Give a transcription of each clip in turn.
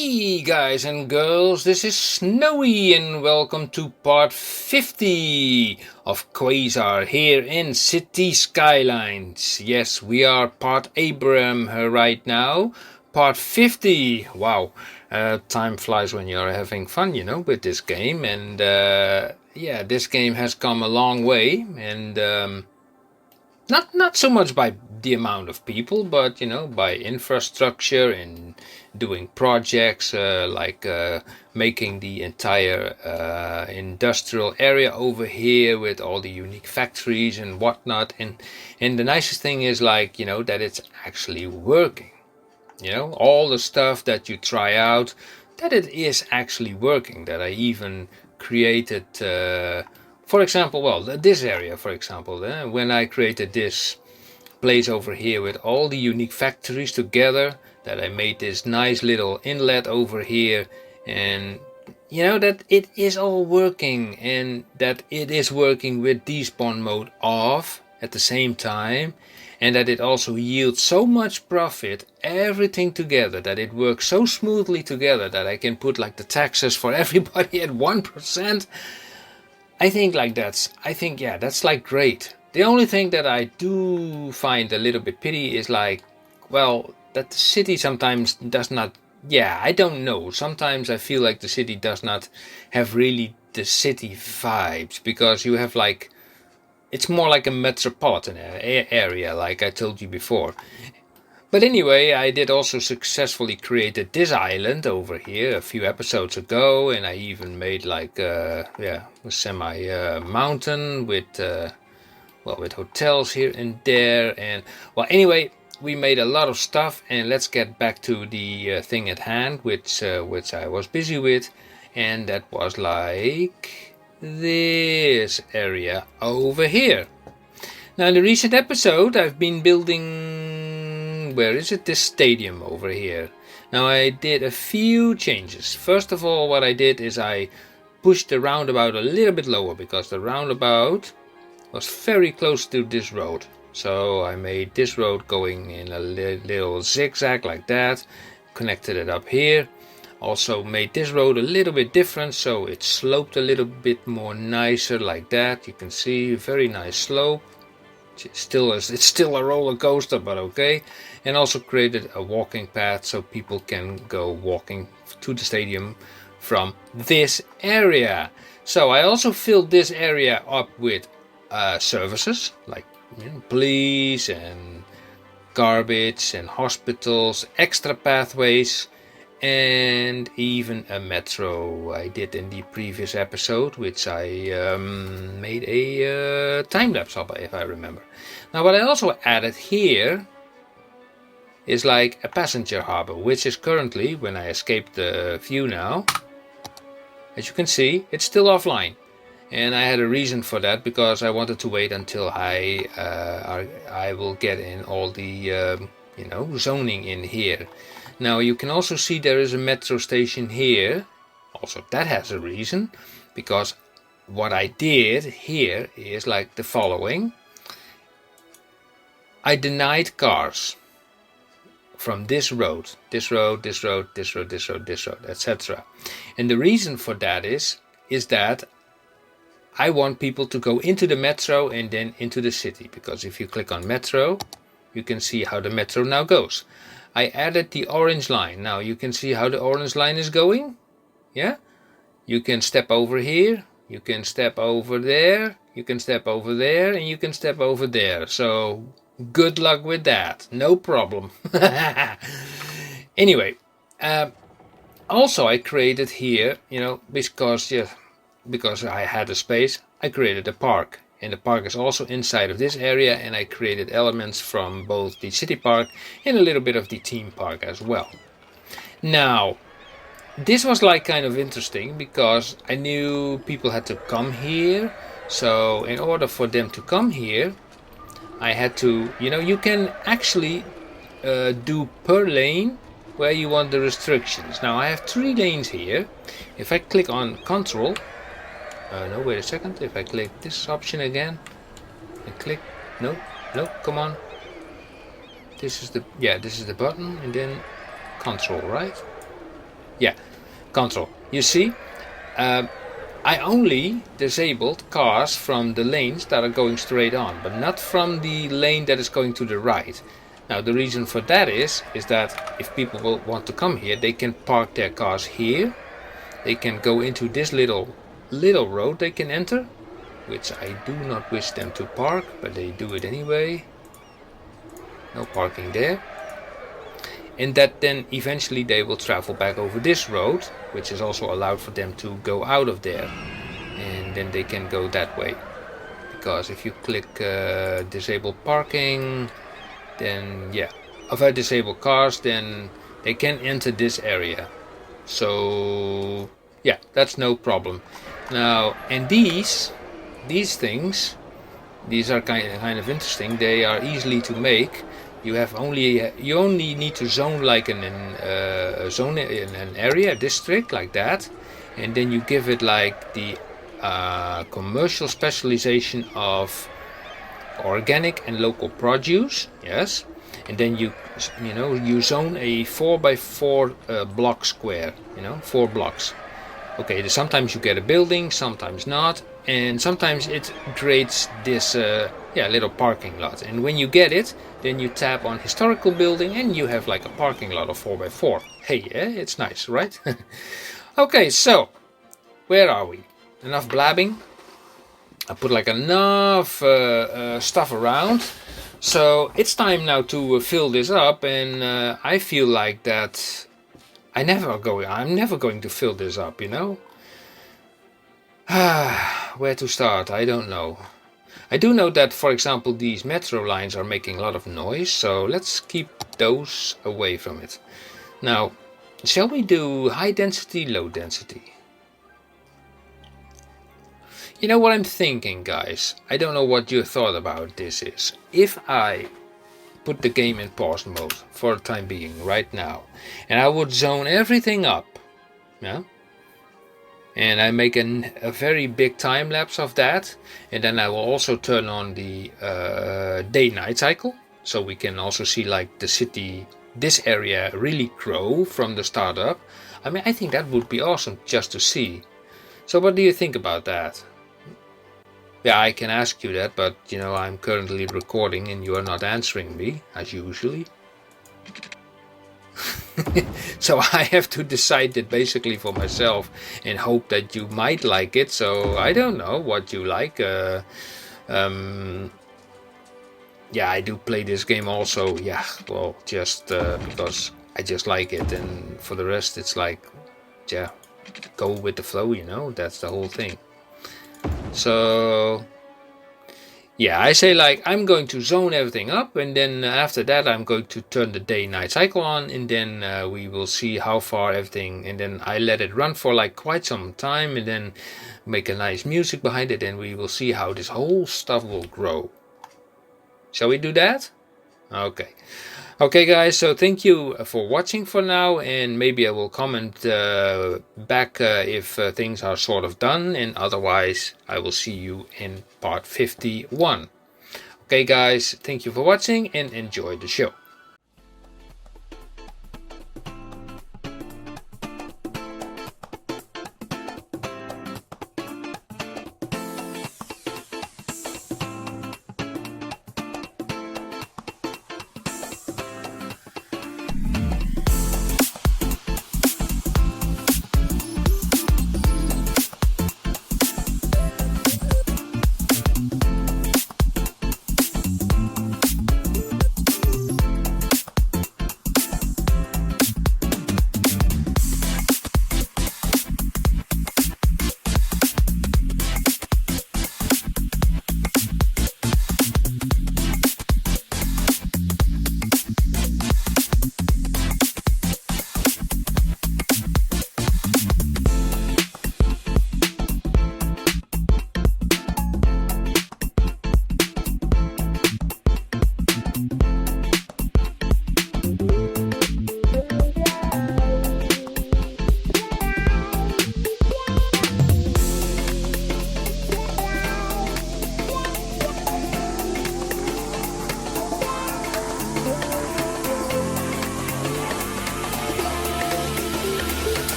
Hey guys and girls, this is Snowy and welcome to part 50 of Quasar here in City Skylines. Yes, we are part Abraham right now, part 50. Wow, time flies when you're having fun, with this game. And yeah, this game has come a long way, and not so much by the amount of people, but by infrastructure and doing projects like making the entire industrial area over here with all the unique factories and whatnot. And the nicest thing is that it's actually working. All the stuff that you try out, that it is actually working. That I even created. For example, this area, for example, when I created this place over here with all the unique factories together, that I made this nice little inlet over here, and that it is all working, and that it is working with Despawn mode off at the same time, and that it also yields so much profit, everything together, that it works so smoothly together that I can put the taxes for everybody at 1%. I think that's great. The only thing that I do find a little bit pity is that the city sometimes does not, I don't know. Sometimes I feel like the city does not have really the city vibes, because you have it's more like a metropolitan area, like I told you before. But anyway, I did also successfully created this island over here a few episodes ago, and I even made a semi mountain with with hotels here and there. And anyway, we made a lot of stuff, and let's get back to the thing at hand, which I was busy with, and that was this area over here. Now, in the recent episode, I've been building, this stadium over here. Now, I did a few changes. First of all, what I did is I pushed the roundabout a little bit lower, because the roundabout was very close to this road. So I made this road going in a little zigzag like that, connected it up here. Also made this road a little bit different, so it sloped a little bit more nicer like that. You can see, very nice slope. It's still a roller coaster, but okay. And also created a walking path so people can go walking to the stadium from this area. So I also filled this area up with services like police and garbage and hospitals, extra pathways, and even a metro I did in the previous episode, which I made a time-lapse of, if I remember. Now, what I also added here is a passenger harbor, which is currently, when I escape the view now, as you can see, it's still offline. And I had a reason for that, because I wanted to wait until I will get in all the zoning in here. Now you can also see there is a metro station here. Also, that has a reason, because what I did here is the following. I denied cars from this road, etc. And the reason for that is that I want people to go into the metro and then into the city, because if you click on metro, you can see how the metro now goes. I added the orange line. Now you can see how the orange line is going. Yeah? You can step over here, you can step over there, you can step over there, and you can step over there. So good luck with that. No problem. Anyway, also I created here, because I had a space, I created a park. And the park is also inside of this area, and I created elements from both the city park and a little bit of the theme park as well. Now, this was kind of interesting, because I knew people had to come here. So in order for them to come here, I had to, you can actually do per lane where you want the restrictions. Now I have 3 lanes here. If I click on control, no, wait a second. If I click this option again and click, no, come on. This is the button, and then control, right? Yeah, control. You see, I only disabled cars from the lanes that are going straight on, but not from the lane that is going to the right. Now the reason for that is that if people will want to come here, they can park their cars here. They can go into this little road they can enter, which I do not wish them to park, but they do it anyway. No parking there. And that then eventually they will travel back over this road, which is also allowed for them to go out of there. And then they can go that way. Because if you click disable parking, then yeah, if I disable cars, then they can enter this area. So yeah, that's no problem. Now, and these things, these are kind of interesting. They are easily to make. You only need to zone like a zone in an area, a district like that, and then you give it like the commercial specialization of organic and local produce. Yes, and then you zone a 4x4 block square. 4 blocks. Okay, sometimes you get a building, sometimes not, and sometimes it creates this little parking lot. And when you get it, then you tap on historical building and you have like a parking lot of 4x4. Hey, it's nice, right? Okay, so where are we? Enough blabbing. I put like enough stuff around. So it's time now to fill this up, and I feel like that I'm never going to fill this up, Where to start? I don't know. I do know that, for example, these metro lines are making a lot of noise, so let's keep those away from it. Now, shall we do high density, low density? You know what I'm thinking, guys? I don't know what your thought about this is. If I put the game in pause mode for the time being right now, and I would zone everything up, yeah, and I make a very big time lapse of that, and then I will also turn on the day-night cycle, so we can also see like the city, this area really grow from the start up. I mean, I think that would be awesome just to see. So what do you think about that? Yeah, I can ask you that, but I'm currently recording and you are not answering me, as usually. So I have to decide it basically for myself and hope that you might like it. So I don't know what you like. Yeah, I do play this game also. Yeah, well, just because I just like it. And for the rest, it's like, yeah, go with the flow, That's the whole thing. So yeah, I say like I'm going to zone everything up, and then after that I'm going to turn the day-night cycle on, and then we will see how far everything, and then I let it run for like quite some time, and then make a nice music behind it, and we will see how this whole stuff will grow. Shall we do that? Okay guys, so thank you for watching for now, and maybe I will comment back if things are sort of done, and otherwise I will see you in part 51. Okay guys, thank you for watching and enjoy the show.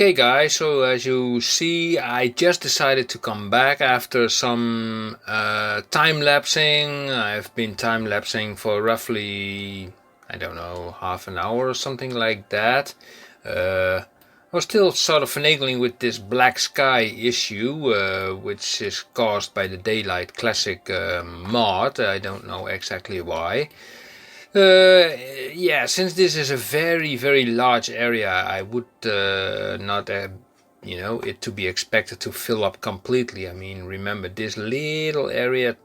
Okay guys, so as you see, I just decided to come back after some time-lapsing. I've been time-lapsing for roughly, I don't know, half an hour or something like that. I was still sort of finagling with this black sky issue, which is caused by the Daylight Classic mod. I don't know exactly why. Yeah, since this is a very, very large area, I would not, it to be expected to fill up completely. I mean, remember this little area,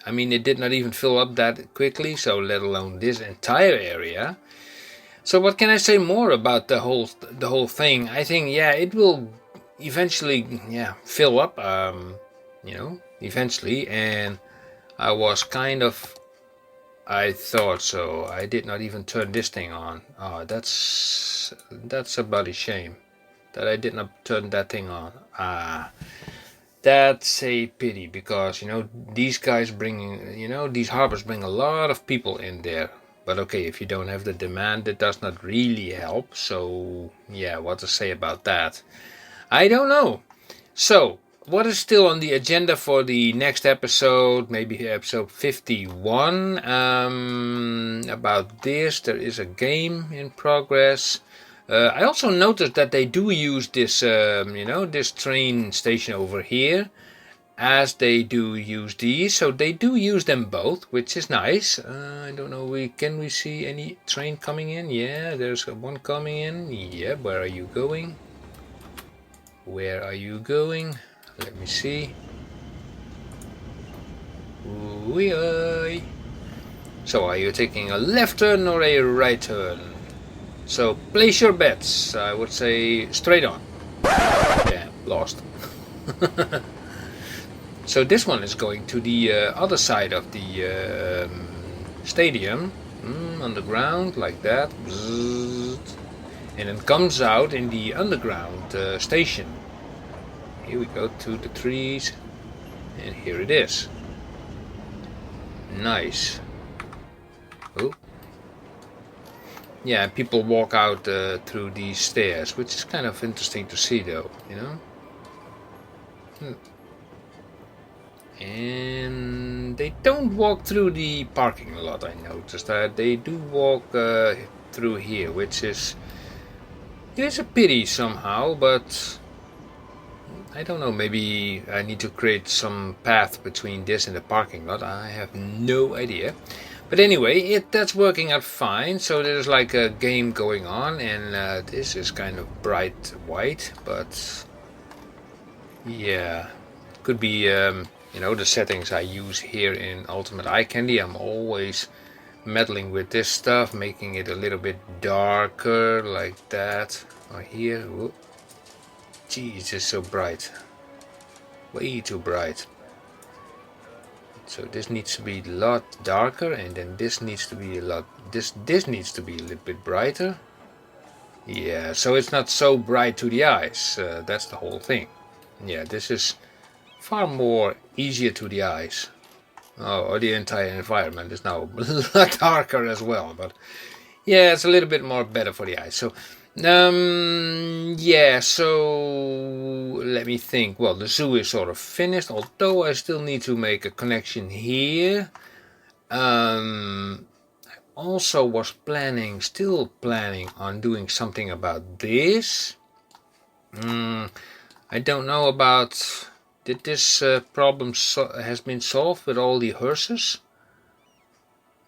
I mean, it did not even fill up that quickly, so let alone this entire area. So what can I say more about the whole thing? I think, yeah, it will eventually, fill up, eventually, and I was kind of, I thought so. I did not even turn this thing on. Oh, that's a bloody shame that I did not turn that thing on. That's a pity because, these guys these harbors bring a lot of people in there. But okay, if you don't have the demand, it does not really help. So, yeah, what to say about that? I don't know. So, what is still on the agenda for the next episode, maybe episode 51, about this, there is a game in progress. I also noticed that they do use this, this train station over here, as they do use these, so they do use them both, which is nice. I don't know, can we see any train coming in? Yeah, there's one coming in. Yeah, where are you going? Where are you going? Let me see. Ooh-yay. So are you taking a left turn or a right turn? So place your bets. I would say straight on. Damn, lost. So this one is going to the other side of the stadium. Underground, like that. And it comes out in the underground station. Here we go to the trees, and here it is. Nice. Oh. yeah, people walk out through these stairs, which is kind of interesting to see, though, you know. And they don't walk through the parking lot. I noticed that they do walk through here, which is a pity somehow, but I don't know, maybe I need to create some path between this and the parking lot. I have no idea. But anyway, that's working out fine. So there's like a game going on, and this is kind of bright white, but yeah, could be you know, the settings I use here in Ultimate Eye Candy. I'm always meddling with this stuff, making it a little bit darker like that. Or here, whoop. Geez, it's so bright, way too bright. So this needs to be a lot darker, and then this needs to be a lot, this needs to be a little bit brighter. Yeah, so it's not so bright to the eyes. That's the whole thing. Yeah, this is far more easier to the eyes. Oh, the entire environment is now a lot darker as well, but yeah, it's a little bit more better for the eyes. So yeah, so let me think. Well, the zoo is sort of finished, although I still need to make a connection here. I also was still planning on doing something about this. I don't know about, did this problem has been solved with all the hearses?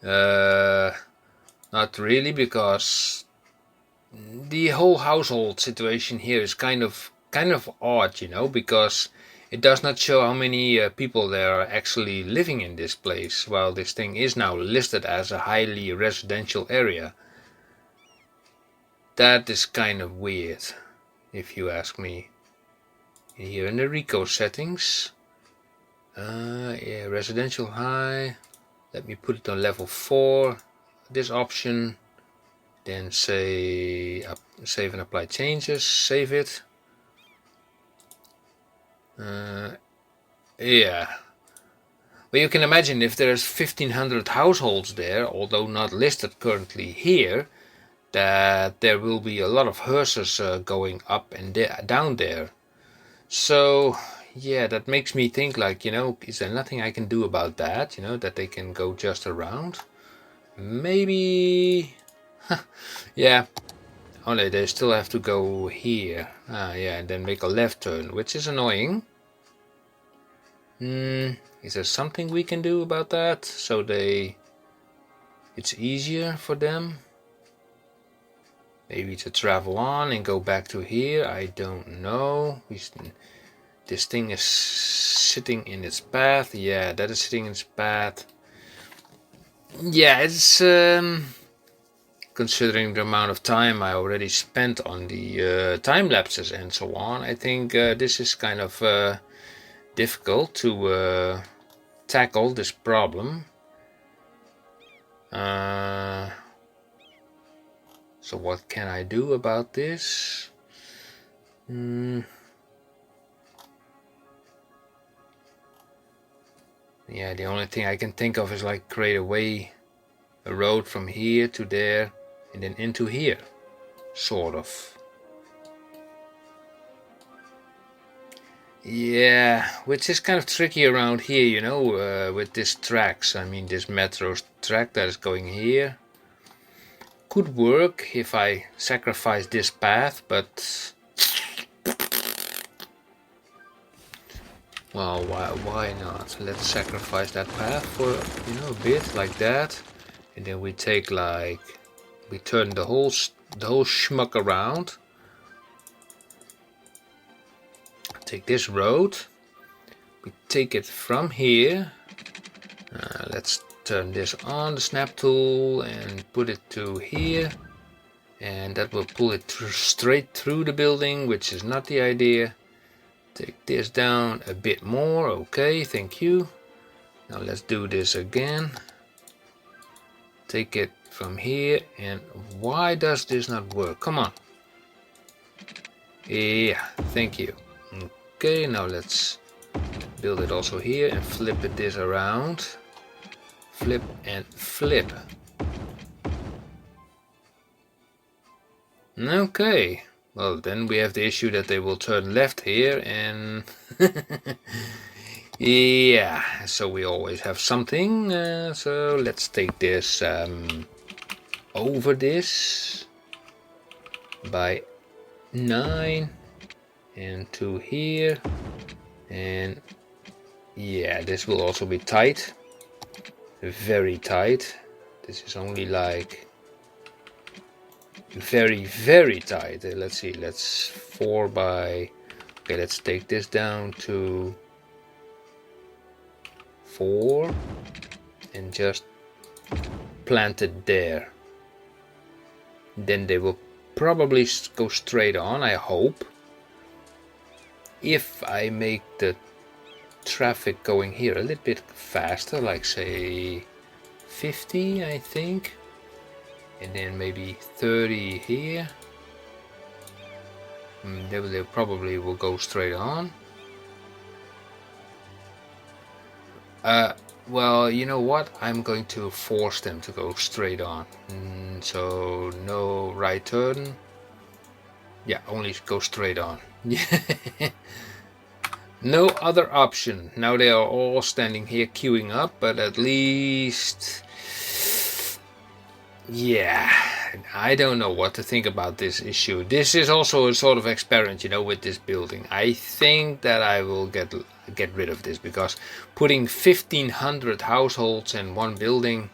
Not really, because the whole household situation here is kind of odd, you know, because it does not show how many people there are actually living in this place, while this thing is now listed as a highly residential area. That is kind of weird, if you ask me. Here in the Rico settings, yeah, residential high. Let me put it on level 4. This option. Then say save and apply changes, save it. Yeah. Well, you can imagine if there's 1500 households there, although not listed currently here, that there will be a lot of hearses going up and down there. So yeah, that makes me think, like, you know, is there nothing I can do about that, you know, that they can go just around? Maybe. Yeah, only they still have to go here. Yeah, and then make a left turn, which is annoying. Is there something we can do about that, so it's easier for them? Maybe to travel on and go back to here, I don't know. This thing is sitting in its path. Yeah, that is sitting in its path. Yeah, it's considering the amount of time I already spent on the time lapses and so on, I think this is kind of difficult to tackle this problem. So what can I do about this? Yeah, the only thing I can think of is like create a road from here to there and then into here, sort of. Yeah, which is kind of tricky around here, you know, with these tracks. I mean, this metro track that is going here could work if I sacrifice this path, but well, why not? Let's sacrifice that path for, you know, a bit like that, and then we take we turn the whole schmuck around. Take this road. We take it from here. Let's turn this on, the snap tool, and put it to here, and that will pull it straight through the building, which is not the idea. Take this down a bit more. Okay, thank you. Now let's do this again. Take it from here, and why does this not work? Come on. Yeah, thank you. Okay, now let's build it also here and flip this around. Flip and flip. Okay, well then we have the issue that they will turn left here and yeah, so we always have something. So let's take this over this by 9 and to here, and yeah, this will also be tight, very tight. This is only like very, very tight. Let's see, let's 4 by, okay, let's take this down to 4 and just plant it there. Then they will probably go straight on, I hope. If I make the traffic going here a little bit faster, like say 50, I think, and then maybe 30 here, they probably will go straight on. Well, you know what? I'm going to force them to go straight on. So no right turn. Yeah, only go straight on. No other option. Now they are all standing here queuing up, but at least, yeah, I don't know what to think about this issue. This is also a sort of experiment, you know, with this building. I think that I will get rid of this, because putting 1,500 households in one building,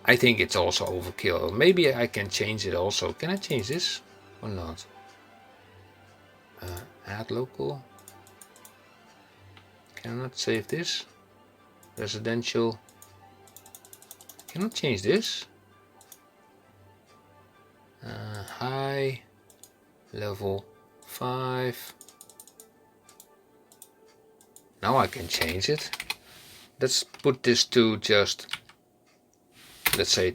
I think it's also overkill. Maybe I can change it also. Can I change this or not? Add local. Cannot save this. Residential. Cannot change this. High. Level 5. Now I can change it. Let's put this to just, let's say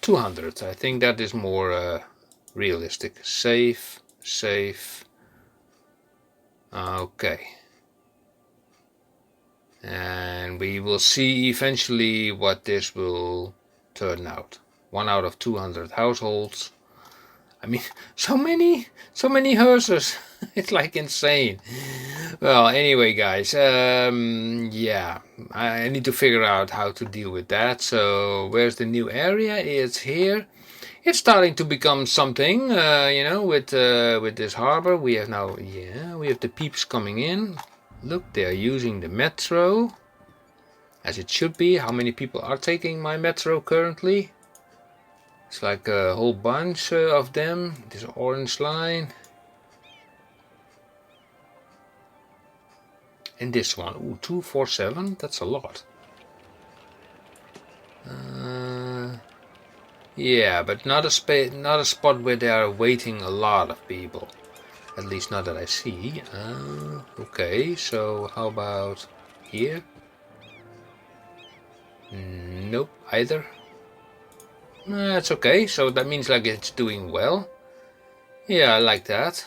200. I think that is more realistic. Save. Okay. And we will see eventually what this will turn out. 1 out of 200 households. I mean, so many hearses. It's like insane. Well, anyway, guys, yeah, I need to figure out how to deal with that. So where's the new area? It's here. It's starting to become something, you know, with this harbor. We have now, yeah, we have the peeps coming in. Look, they are using the metro, as it should be. How many people are taking my metro currently? It's like a whole bunch of them. This orange line. And this one, ooh, 247, that's a lot. Yeah, but not a spot where they are waiting a lot of people. At least not that I see. Okay, so how about here? Nope, either. That's okay, so that means like it's doing well. Yeah, I like that.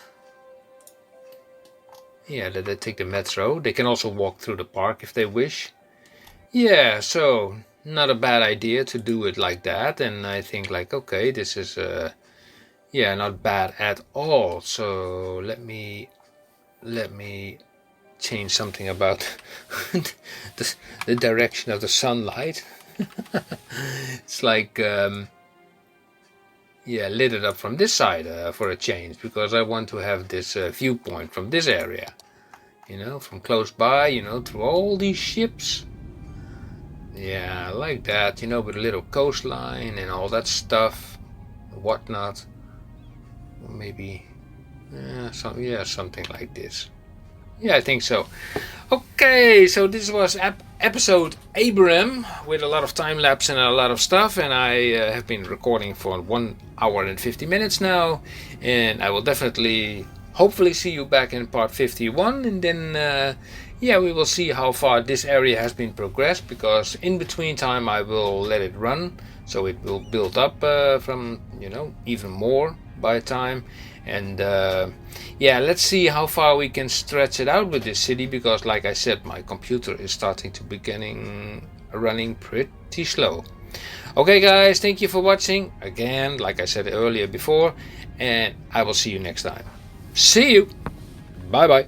Yeah, that they take the metro. They can also walk through the park if they wish. Yeah, so not a bad idea to do it like that. And I think like, okay, this is yeah, not bad at all. So let me change something about the direction of the sunlight. It's like yeah, lit it up from this side for a change, because I want to have this viewpoint from this area, you know, from close by, you know, through all these ships. Yeah, I like that, you know, with a little coastline and all that stuff, whatnot. Maybe something like this. Yeah, I think so. Okay, so this was episode Abraham, with a lot of time lapse and a lot of stuff, and I have been recording for 1 hour and 50 minutes now, and I will definitely hopefully see you back in part 51, and then yeah, we will see how far this area has been progressed, because in between time I will let it run, so it will build up from, you know, even more by time. And yeah, let's see how far we can stretch it out with this city, because like I said, my computer is starting to running pretty slow. Okay guys, thank you for watching. Again, like I said earlier before, and I will see you next time. See you. Bye bye.